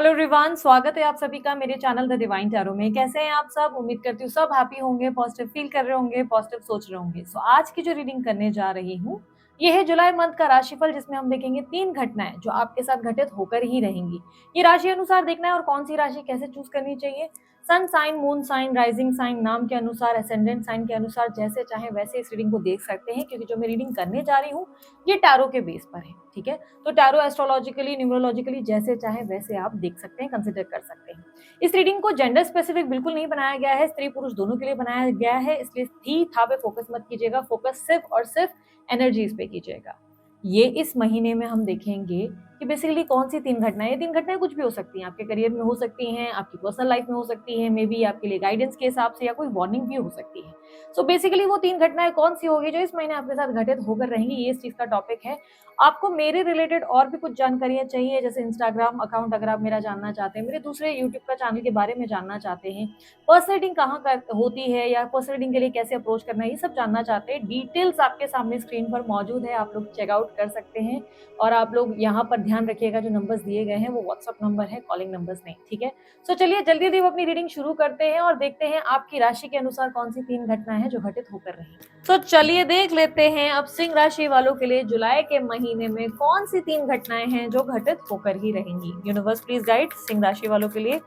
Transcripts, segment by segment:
Hello everyone, स्वागत है आप सभी का मेरे चैनल द डिवाइन टैरो में। कैसे हैं आप सब? उम्मीद करती हूँ सब हैप्पी होंगे, पॉजिटिव फील कर रहे होंगे, पॉजिटिव सोच रहे होंगे। सो आज की जो रीडिंग करने जा रही हूँ ये है जुलाई मंथ का राशिफल, जिसमें हम देखेंगे 3 घटनाएं जो आपके साथ घटित होकर ही रहेंगी। ये राशि अनुसार देखना है और कौन सी राशि कैसे चूज करनी चाहिए। Sun sign, moon sign, rising sign, नाम के अनुसार, असेंडेंट साइन के अनुसार जैसे चाहे वैसे इस रीडिंग को देख सकते हैं, क्योंकि जो मैं रीडिंग करने जा रही हूँ ये टैरो के बेस पर है। ठीक है, तो टैरो एस्ट्रोलॉजिकली, न्यूमरोलॉजिकली जैसे चाहे वैसे आप देख सकते हैं, कंसिडर कर सकते हैं। इस रीडिंग को जेंडर स्पेसिफिक बिल्कुल नहीं बनाया गया है, स्त्री पुरुष दोनों के लिए बनाया गया है, इसलिए थी था पे फोकस मत कीजिएगा, फोकस सिर्फ और सिर्फ एनर्जीज पे कीजिएगा। ये इस महीने में हम देखेंगे कि बेसिकली कौन सी 3 घटनाएं, ये 3 घटनाएं कुछ भी हो सकती हैं, आपके करियर में हो सकती हैं, आपकी पर्सनल लाइफ में हो सकती हैं, मे बी आपके लिए गाइडेंस के हिसाब से या कोई वार्निंग भी हो सकती है। सो बेसिकली वो 3 घटनाएं कौन सी होगी जो इस महीने आपके साथ घटित होकर रहेंगी, ये इस चीज का टॉपिक है। आपको मेरे रिलेटेड और भी कुछ जानकारियां चाहिए, जैसे इंस्टाग्राम अकाउंट अगर आप मेरा जानना चाहते हैं, मेरे दूसरे यूट्यूब का चैनल के बारे में जानना चाहते हैं, पर्सनल रीडिंग कहाँ होती है या पर्सनल रीडिंग के लिए कैसे अप्रोच करना है, ये सब जानना चाहते हैं, डिटेल्स आपके सामने स्क्रीन पर मौजूद है, आप लोग चेकआउट कर सकते हैं। और आप लोग यहाँ पर ध्यान रखिएगा, जो नंबर्स दिए गए हैं वो व्हाट्सअप नंबर है, कॉलिंग नंबर्स नहीं। ठीक है, सो चलिए जल्दी जल्दी अपनी रीडिंग शुरू करते हैं और देखते हैं आपकी राशि के अनुसार कौन सी 3 घटनाएं हैं जो घटित होकर रही। तो चलिए देख लेते हैं अब सिंह राशि वालों के लिए जुलाई के महीने में कौन सी 3 घटनाएं हैं जो घटित होकर ही रहेंगी। यूनिवर्स प्लीज गाइड सिंह राशि वालों के लिए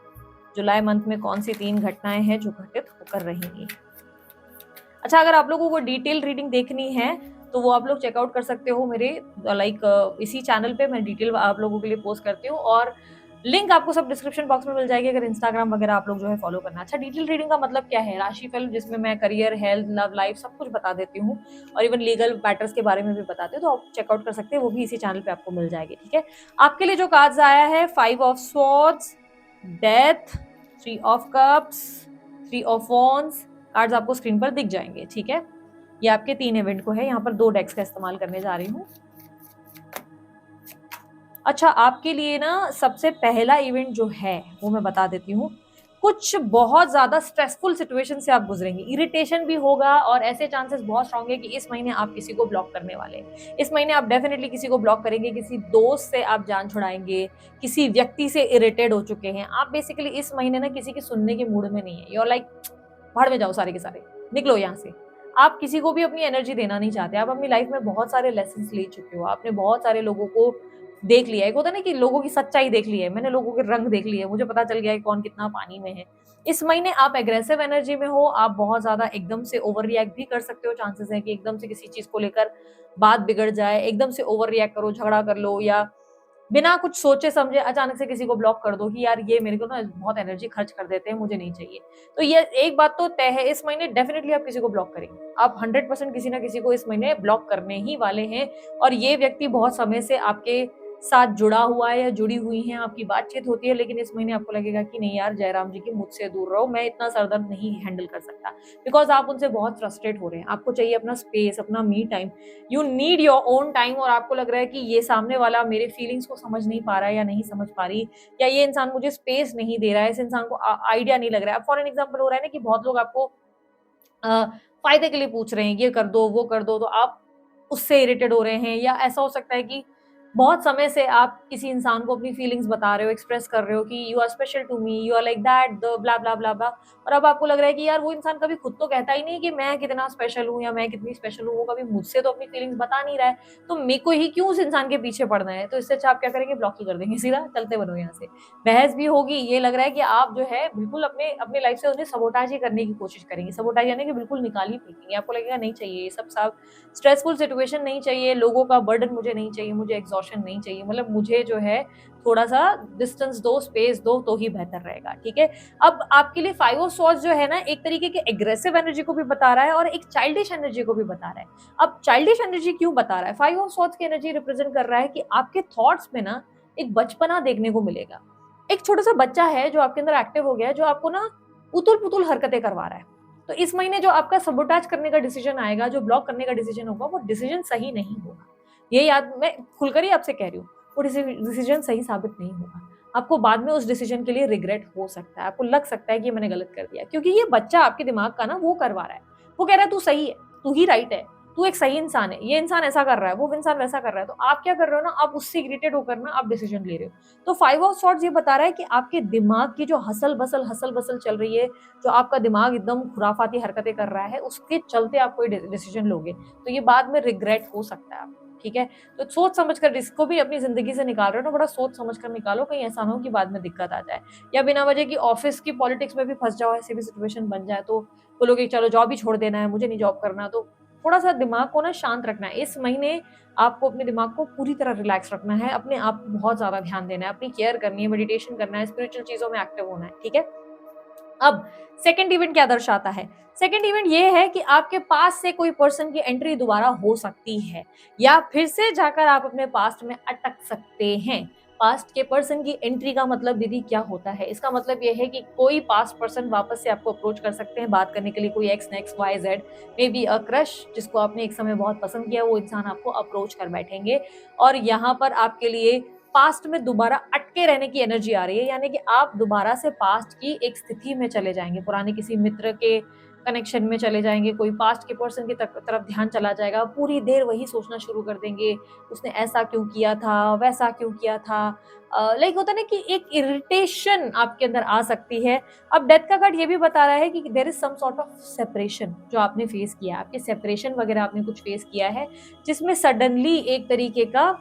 जुलाई मंथ में कौन सी 3 घटनाएं हैं जो घटित होकर रहेंगी। अच्छा, अगर आप लोगों को डिटेल रीडिंग देखनी है तो वो आप लोग चेकआउट कर सकते हो मेरे इसी चैनल पे मैं डिटेल आप लोगों के लिए पोस्ट करती हूँ, और लिंक आपको सब डिस्क्रिप्शन बॉक्स में मिल जाएगी अगर इंस्टाग्राम वगैरह आप लोग जो है फॉलो करना। अच्छा, डिटेल रीडिंग का मतलब क्या है? राशिफल जिसमें मैं करियर, हेल्थ, लव लाइफ सब कुछ बता देती हूँ और इवन लीगल मैटर्स के बारे में भी बताती हूँ, तो आप चेकआउट कर सकते हैं, वो भी इसी चैनल पे आपको मिल जाएगी। ठीक है, आपके लिए जो कार्ड्स आया है 5 of swords, death, 3 of cups, 3 of wands, cards आपको स्क्रीन पर दिख जाएंगे। ठीक है, ये आपके 3 इवेंट को है, यहाँ पर 2 डेक्स का इस्तेमाल करने जा रही हूँ। अच्छा, आपके लिए ना सबसे पहला इवेंट जो है वो मैं बता देती हूँ। कुछ बहुत ज्यादा स्ट्रेसफुल सिचुएशन से आप गुजरेंगे, इरिटेशन भी होगा और ऐसे चांसेस बहुत स्ट्रांग है कि इस महीने आप किसी को ब्लॉक करने वाले हैं। इस महीने आप डेफिनेटली किसी को ब्लॉक करेंगे, किसी दोस्त से आप जान छुड़ाएंगे, किसी व्यक्ति से इरिटेट हो चुके हैं आप। बेसिकली इस महीने ना किसी की सुनने के मूड में नहीं है, यूर लाइक भाड़ में जाओ सारे के सारे, निकलो यहाँ से। आप किसी को भी अपनी एनर्जी देना नहीं चाहते, आप अपनी लाइफ में बहुत सारे लेसन्स ले चुके हो, आपने बहुत सारे लोगों को देख लिया है। एक होता है ना कि लोगों की सच्चाई देख ली है, मैंने लोगों के रंग देख लिए, मुझे पता चल गया है कौन कितना पानी में है। इस महीने आप एग्रेसिव एनर्जी में हो, आप बहुत ज्यादा एकदम से ओवर रिएक्ट भी कर सकते हो, चांसेस है कि एकदम से किसी चीज को लेकर बात बिगड़ जाए, एकदम से ओवर रिएक्ट करो, झगड़ा कर लो, या बिना कुछ सोचे समझे अचानक से किसी को ब्लॉक कर दो कि यार ये मेरे को ना बहुत एनर्जी खर्च कर देते हैं, मुझे नहीं चाहिए। तो ये एक बात तो तय है, इस महीने डेफिनेटली आप किसी को ब्लॉक करेंगे, आप 100% किसी ना किसी को इस महीने ब्लॉक करने ही वाले हैं। और ये व्यक्ति बहुत समय से आपके साथ जुड़ा हुआ है या जुड़ी हुई हैं, आपकी बातचीत होती है, लेकिन इस महीने आपको लगेगा कि नहीं यार जयराम जी की मुझसे दूर रहो, मैं इतना सरदर्द नहीं हैंडल कर सकता, बिकॉज आप उनसे बहुत फ्रस्ट्रेट हो रहे हैं, आपको चाहिए अपना स्पेस, अपना me time, you need your own time. और आपको लग रहा है कि ये सामने वाला मेरे फीलिंग्स को समझ नहीं पा रहा है या नहीं समझ पा रही, या ये इंसान मुझे स्पेस नहीं दे रहा है, इस इंसान को आइडिया नहीं लग रहा है। फॉर एन एग्जाम्पल हो रहा है ना कि बहुत लोग आपको फायदे के लिए पूछ रहे हैं, ये कर दो वो कर दो, तो आप उससे इरिटेट हो रहे हैं। या ऐसा हो सकता है कि बहुत समय से आप किसी इंसान को अपनी फीलिंग्स बता रहे हो, एक्सप्रेस कर रहे हो कि you are special to me, you are like that, the blah blah blah blah, और अब आपको लग रहा है कि यार वो इंसान कभी खुद तो कहता ही नहीं कि मैं कितना स्पेशल हूँ या मैं कितनी स्पेशल हूँ, वो कभी मुझसे तो अपनी फीलिंग्स बता नहीं रहा है, तो मेरे को ही क्यों उस इंसान के पीछे पड़ना है। तो इससे अच्छा आप क्या करेंगे, ब्लॉक ही कर देंगे, सीधा चलते बनो यहाँ से। बहस भी होगी, ये लग रहा है कि आप जो है बिल्कुल अपने अपने लाइफ से उन्हें सबोटाज ही करने की कोशिश करेंगे, सबोटाज यानी कि बिल्कुल निकाल ही फेंकेंगे। आपको लगेगा नहीं चाहिए ये सब स्ट्रेसफुल सिचुएशन नहीं चाहिए, लोगों का बर्डन मुझे नहीं चाहिए, मुझे एग्जॉशन नहीं चाहिए, मतलब मुझे जो है थोड़ा सा डिस्टेंस दो, स्पेस दो, तो ही बेहतर रहेगा। ठीक है, अब आपके लिए 5 ऑफ स्वॉर्ड्स जो है ना, एक तरीके के एग्रेसिव एनर्जी को भी बता रहा है और एक चाइल्डिश एनर्जी को भी बता रहा है। अब चाइल्डिश एनर्जी क्यों बता रहा है? 5 ऑफ स्वॉर्ड्स की एनर्जी रिप्रेजेंट कर रहा है कि आपके थॉट्स में ना एक बचपना देखने को मिलेगा, एक छोटा सा बच्चा है जो आपके अंदर एक्टिव हो गया है, जो आपको ना उतुल पुतुल हरकतें करवा रहा है। तो इस महीने जो आपका सबोटाज करने का डिसीजन आएगा, जो ब्लॉक करने का डिसीजन होगा, वो डिसीजन सही नहीं होगा। ये याद मैं खुलकर ही आपसे कह रही हूँ, वो डिसीजन सही साबित नहीं होगा। आपको बाद में उस डिसीजन के लिए रिग्रेट हो सकता है, आपको लग सकता है कि ये मैंने गलत कर दिया, क्योंकि ये बच्चा आपके दिमाग का ना वो करवा रहा है, वो कह रहा है तू सही है, तू ही राइट है, तू एक सही इंसान है, ये इंसान ऐसा कर रहा है, वो इंसान वैसा कर रहा है, तो आप क्या कर रहे हो ना, आप उससे इरिटेट होकर ना आप डिसीजन ले रहे हो। तो 5 ऑफ सॉर्ड्स ये बता रहा है कि आपके दिमाग की जो हसल बसल चल रही है, जो आपका दिमाग एकदम खुराफाती हरकतें कर रहा है, उसके चलते आप कोई डिसीजन लोगे, तो ये बाद में रिग्रेट हो सकता है आपको, ठीक है? तो सोच समझ कर रिस्क को भी अपनी ज़िंदगी से निकाल रहे हो ना, बड़ा सोच समझ कर निकालो, कहीं ऐसा ना हो कि बाद में दिक्कत आ जाए, या बिना वजह की ऑफ़िस की पॉलिटिक्स में भी फँस जाओ, ऐसी भी सिचुएशन बन जाए, तो बोलोगे चलो जॉब ही छोड़ देना है, मुझे नहीं जॉब करना। तो थोड़ा-सा दिमाग को ना शांत रखना है। इस महीने आपको अपने दिमाग को पूरी तरह रिलैक्स रखना है, अपने आप को बहुत ज़्यादा ध्यान देना है, अपनी केयर करनी है, मेडिटेशन करना है, स्पिरिचुअल चीज़ों में एक्टिव होना है, ठीक है? अब सेकंड इवेंट क्या दर्शाता है? सेकंड इवेंट ये है कि आपके पास से कोई पर्सन की एंट्री दोबारा हो सकती है, या फिर से जाकर आप अपने पास्ट में अटक सकते हैं। पास्ट के पर्सन की एंट्री का मतलब दीदी क्या होता है? इसका मतलब ये है कि कोई पास्ट पर्सन वापस से आपको अप्रोच कर सकते हैं बात करने के लिए, कोई ex, next, Y, Z, may be a crush जिसको आपने एक समय बहुत पसंद किया, वो इंसान आपको अप्रोच कर बैठेंगे, और यहाँ पर आपके लिए पास्ट में दोबारा अटके रहने की एनर्जी आ रही है, यानी कि आप दोबारा से पास्ट की एक स्थिति में चले जाएँगे, पुराने किसी मित्र के कनेक्शन में चले जाएँगे, कोई पास्ट के पर्सन की तरफ ध्यान चला जाएगा, पूरी देर वही सोचना शुरू कर देंगे, उसने ऐसा क्यों किया था, वैसा क्यों किया था। लाइक होता है ना कि एक इरिटेशन आपके अंदर आ सकती है। अब डेथ का कार्ड ये भी बता रहा है कि there is some sort of separation जो आपने फेस किया है, आपके सेपरेशन वगैरह आपने कुछ फेस किया है, जिसमें सडनली एक तरीके का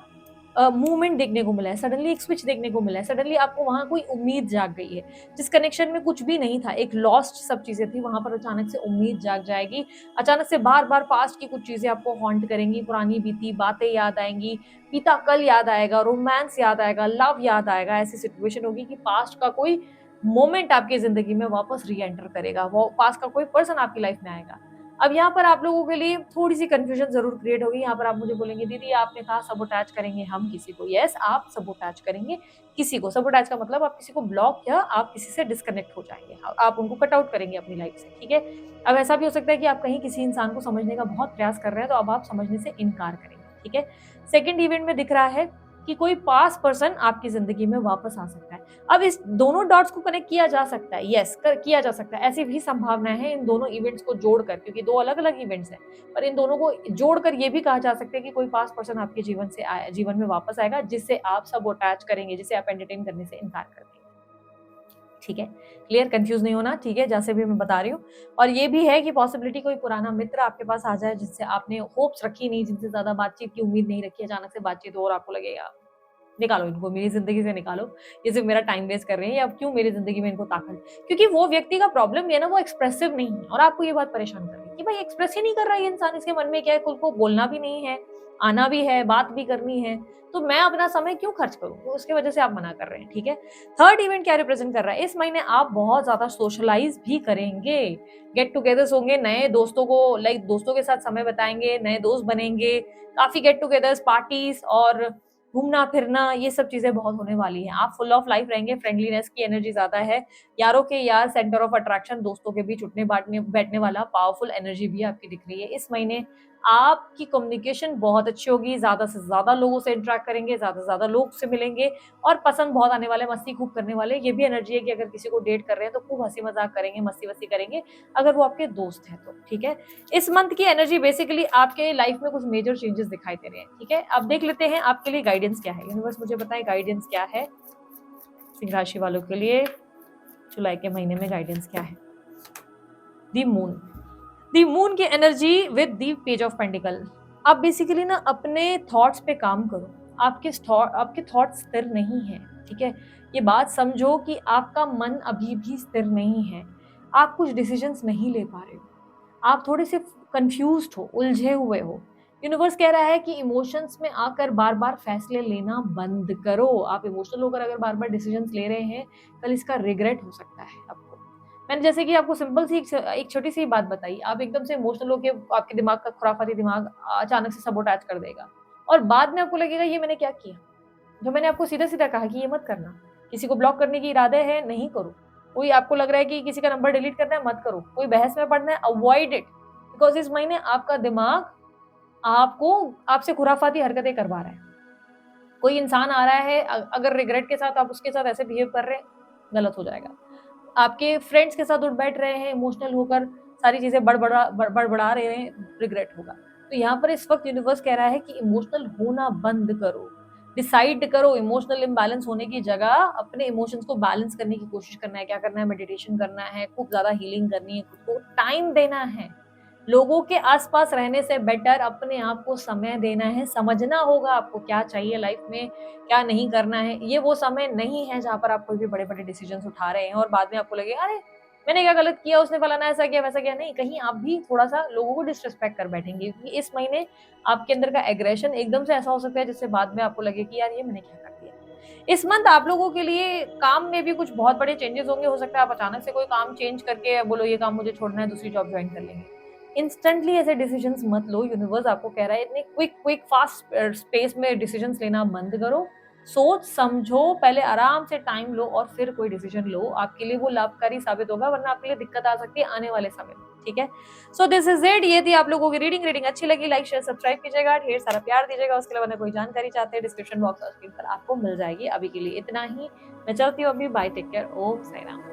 मूवमेंट देखने को मिला है, सडनली एक स्विच देखने को मिला है, सडनली आपको वहाँ कोई उम्मीद जाग गई है। जिस कनेक्शन में कुछ भी नहीं था, एक लॉस्ट सब चीज़ें थी, वहाँ पर अचानक से उम्मीद जाग जाएगी। अचानक से बार-बार पास्ट की कुछ चीज़ें आपको हॉन्ट करेंगी, पुरानी बीती बातें याद आएँगी, बीता कल याद आएगा, रोमांस याद आएगा, लव याद आएगा। ऐसी सिचुएशन होगी कि पास्ट का कोई मोमेंट आपकी ज़िंदगी में वापस री-एंटर करेगा, वो पास्ट का कोई पर्सन आपकी लाइफ में आएगा। अब यहाँ पर आप लोगों के लिए थोड़ी-सी कन्फ्यूज़न ज़रूर क्रिएट होगी। यहाँ पर आप मुझे बोलेंगे, "दीदी आपने कहा सबोटाज करेंगे हम किसी को।" येस, आप सबोटाज करेंगे किसी को। सबोटाज का मतलब आप किसी को ब्लॉक या आप किसी से डिस्कनेक्ट हो जाएँगे। आप उनको कट आउट करेंगे अपनी लाइफ़ से, ठीक है? अब ऐसा भी हो सकता है कि आप कहीं किसी इंसान को समझने का बहुत प्रयास कर रहे हैं, तो अब आप समझने से इनकार करेंगे, ठीक है? सेकंड इवेंट में दिख रहा है कि कोई पास्ट पर्सन आपकी ज़िंदगी में वापस आ सकता है। अब इस दोनों डॉट्स को कनेक्ट किया जा सकता है, यस कर किया जा सकता है। ऐसी भी संभावनाएँ हैं इन दोनों इवेंट्स को जोड़कर, क्योंकि 2 अलग-अलग इवेंट्स हैं, पर इन दोनों को जोड़कर ये भी कहा जा सकता है कि कोई पास्ट पर्सन आपके जीवन में वापस आएगा, जिससे आप सबोटाज करेंगे, जिसे आप एंटरटेन करने से इनकार कर देंगे। ठीक है? क्लियर? कन्फ्यूज़ नहीं होना, ठीक है? जैसे भी मैं बता रही हूँ। और ये भी है कि पॉसिबिलिटी कोई पुराना मित्र आपके पास आ जाए, जिससे आपने होप्स रखी नहीं, जिनसे ज़्यादा बातचीत की उम्मीद नहीं रखी, अचानक से बातचीत हो और आपको लगेगा निकालो इनको मेरी ज़िंदगी से निकालो, ये सिर्फ़ मेरा टाइम वेस्ट कर रहे हैं, या अब क्यों मेरी ज़िंदगी में इनको ताकत, क्योंकि वो व्यक्ति का प्रॉब्लम ये है ना, वो एक्सप्रेसिव नहीं है, और आपको ये बात परेशान कर रही है कि भाई एक्सप्रेस ही नहीं कर रहा है ये इंसान, इसके मन में क्या है, खुद को बोलना भी नहीं है, आना भी है, बात भी करनी है, तो मैं अपना समय क्यों खर्च करूँ? तो उसकी वजह से आप मना कर रहे हैं, ठीक है? थर्ड इवेंट क्या रिप्रेज़ेंट कर रहा है? इस महीने आप बहुत ज़्यादा सोशलाइज़ भी करेंगे, गेट टुगेदर्स होंगे, नए दोस्तों को लाइक दोस्तों के साथ समय बिताएँगे, नए दोस्त बनेंगे, काफ़ी गेट टुगेदर्स, पार्टीज़ और घूमना-फिरना, ये सब चीज़ें बहुत होने वाली हैं। आप फुल ऑफ लाइफ रहेंगे, फ्रेंडलीनेस की एनर्जी ज़्यादा है। यारों के यार, सेंटर ऑफ अट्रैक्शन, दोस्तों के बीच उठने-बाँटने बैठने वाला पावरफुल एनर्जी भी आपकी दिख रही है। इस महीने आपकी कम्युनिकेशन बहुत अच्छी होगी, ज़्यादा से ज़्यादा लोगों से इंटरैक्ट करेंगे, ज़्यादा से ज़्यादा लोग से मिलेंगे, और पसंद बहुत आने वाले, मस्ती खूब करने वाले। ये भी एनर्जी है कि अगर किसी को डेट कर रहे हैं, तो खूब हँसी-मज़ाक करेंगे, मस्ती-वस्ती करेंगे, अगर वो आपके दोस्त हैं तो, ठीक है? इस मंथ की एनर्जी बेसिकली आपके लाइफ में कुछ मेजर चेंजेस दिखाई दे रहे हैं, ठीक है? अब देख लेते हैं आपके लिए गाइडेंस क्या है। यूनिवर्स मुझे बताएं गाइडेंस क्या है सिंह राशि वालों के लिए, जुलाई के महीने में गाइडेंस क्या है? दी मून, दी मून की energy with the page of pentacle. आप बेसिकली ना अपने थॉट्स पे काम करो। आपके थॉट्स स्थिर नहीं हैं, ठीक है? ये बात समझो कि आपका मन अभी भी स्थिर नहीं है। आप कुछ डिसीजंस नहीं ले पा रहे हो। आप थोड़े से कंफ्यूज्ड हो, उलझे हुए हो। यूनिवर्स कह रहा है कि इमोशंस में आकर बार-बार फैसले लेना बंद करो। आप इमोशनल होकर अगर बार-बार डिसीजंस ले रहे हैं, कल इसका रिग्रेट हो सकता है आपको। मैंने जैसे कि आपको सिंपल सी एक छोटी-सी बात बताई, आप एकदम से इमोशनल होके आपके दिमाग का खुराफाती दिमाग अचानक से सबोटाज कर देगा, और बाद में आपको लगेगा ये मैंने क्या किया? जो मैंने आपको सीधा-सीधा कहा कि ये मत करना। किसी को ब्लॉक करने के इरादे हैं, नहीं करो। कोई आपको लग रहा है कि किसी का नंबर डिलीट करना है, मत करो। कोई बहस में पड़ना है, अवॉइड इट। बिकॉज़ इस महीने आपका दिमाग आपको आपसे खुराफाती हरकतें करवा रहा है। कोई इंसान आ रहा है, अगर रिग्रेट के साथ आप उसके साथ ऐसे बिहेव कर रहे हैं, गलत हो जाएगा। आपके फ्रेंड्स के साथ उठ बैठ रहे हैं इमोशनल होकर, सारी चीज़ें बड़बड़ा रहे हैं, रिग्रेट होगा। तो यहाँ पर इस वक्त यूनिवर्स कह रहा है कि इमोशनल होना बंद करो, डिसाइड करो। इमोशनल इम्बैलेंस होने की जगह अपने इमोशंस को बैलेंस करने की कोशिश करना है। क्या करना है? मेडिटेशन करना है, खूब ज्यादा हीलिंग करनी है, खुद को टाइम देना है। लोगों के आसपास रहने से बेटर अपने आप को समय देना है। समझना होगा आपको क्या चाहिए लाइफ में, क्या नहीं करना है। ये वो समय नहीं है जहाँ पर आप कोई भी बड़े बड़े डिसीजन उठा रहे हैं और बाद में आपको लगे अरे मैंने क्या गलत किया, उसने फलाना ऐसा किया वैसा किया। नहीं, कहीं आप भी थोड़ा सा लोगों को डिसरिस्पेक्ट कर बैठेंगे, क्योंकि इस महीने आपके अंदर का एग्रेशन एकदम से ऐसा हो सकता है जिससे बाद में आपको लगे कि यार ये मैंने क्या कर दिया। इस मंथ आप लोगों के लिए काम में भी कुछ बहुत बड़े चेंजेस होंगे। हो सकता है आप अचानक से कोई काम चेंज करके बोलो ये काम मुझे छोड़ना है, दूसरी जॉब ज्वाइन कर लेंगे। इंस्टेंटली ऐसे डिसीजंस मत लो। यूनिवर्स आपको कह रहा है इतने क्विक क्विक फास्ट स्पेस में डिसीजंस लेना बंद करो। सोच समझो, पहले आराम से टाइम लो और फिर कोई डिसीजन लो। आपके लिए वो लाभकारी साबित होगा, वरना आपके लिए दिक्कत आ सकती है आने वाले समय में। ठीक है, सो दिस इज इट। ये थी आप लोगों की रीडिंग अच्छी लगी लाइक शेयर सब्सक्राइब कीजिएगा, ढेर सारा प्यार दीजिएगा। उसके अलावा कोई जानकारी चाहते हैं डिस्क्रिप्शन बॉक्स और स्क्रीन पर आपको मिल जाएगी। अभी के लिए इतना ही, मैं चलती हूँ अभी। बाय, टेक केयर, ओम साई राम।